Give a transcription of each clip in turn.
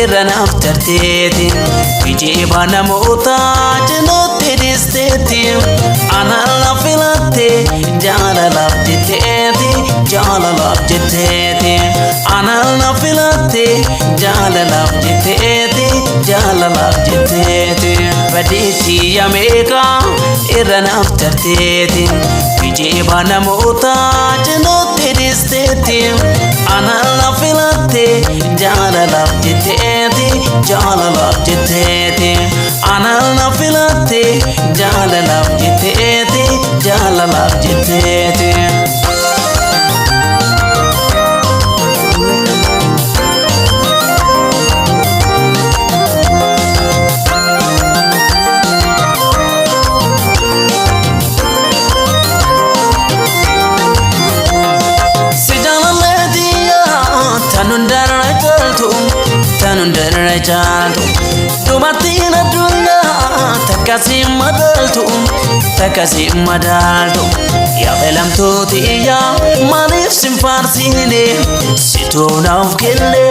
irranaaf tarteeti Ijeeba namoota jinutti dhiisteeti Anaan la filatte jaalalaaf jetteeti Jaalalaaf jetteeti Anaan la filatte jaalalaaf jetteeti Jaalalaaf jetteeti Badeetti yameeka irranaaf tarteeti Ijeeba namoota jinutti dhiisteeti Anaan la filatte jaalalaaf jetteeti Jaalalaaf jetteeti Anaan la filatte jaalalaaf jetteeti Jaalalaaf jetteeti Tanun darajatu Dumatiin addunyaa Takkasi madaltu Yaa beelamtuuti iyyaa maaliif sin faarsine Situu naaf kenne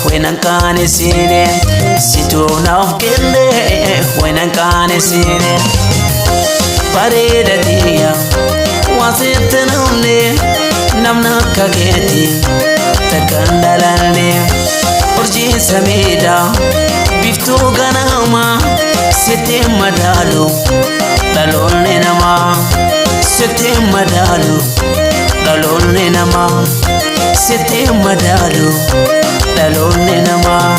waynan kaanesine Situu naaf kenne waynan kaanesine Bareeda tiyya waan sitti namne namna akka keeti takkaan dhalanne Urjii samiidha biftuu ganama sitti madaalu dhaloonni namaa sitti madaalu dhaloonni namaa sitti madaalu dhaloonni namaa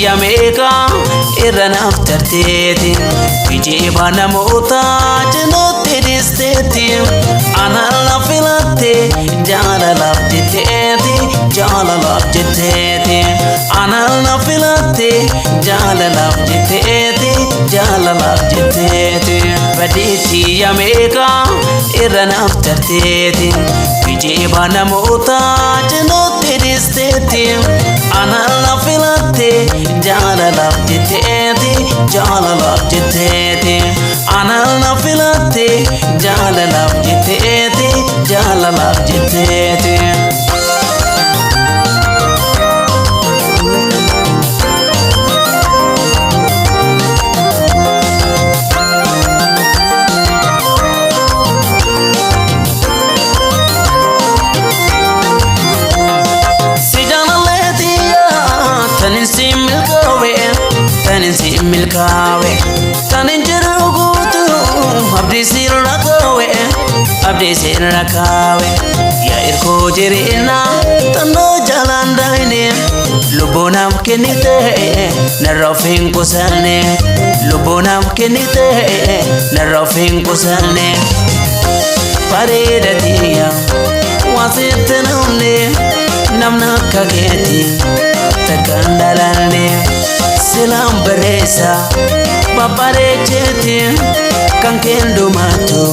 Yameeka irranaaf tarteeti Ijeeba namoota jinutti dhiisteeti Anaan la filatte jaalalaaf jetteeti Jaalalaaf jetteeti Anaan la filatte jaalalaaf jetteeti Jaalalaaf jetteeti Badeetti yameeka irranaaf tarteeti Ijeeba namoota jinutti dhiisteeti Anaan la filatte jaalalaaf jetteeti Jaalalaaf jetteeti Anaan la filatte jaalalaaf jetteeti Jaalalaaf jetteeti Tanin si milkawe Tanin jiru guutu Abdii sirra kawe Yaa irkoo jireenya Tannoo jalaan daayne Lubbuunaaf kennite Narra of hin qusanne Lubbuunaaf kennite Narra of hin qusanne Bareeda tiyya waan sitti namne namna akka keeti takkaan dhalanne Silaan bareessa babbareecheti kan keen dhumaatu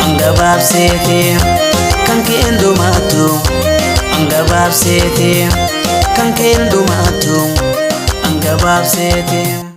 angabaabseeti kan keen dhumaatu angabaabseeti kan keen dhumaatu angabaabseeti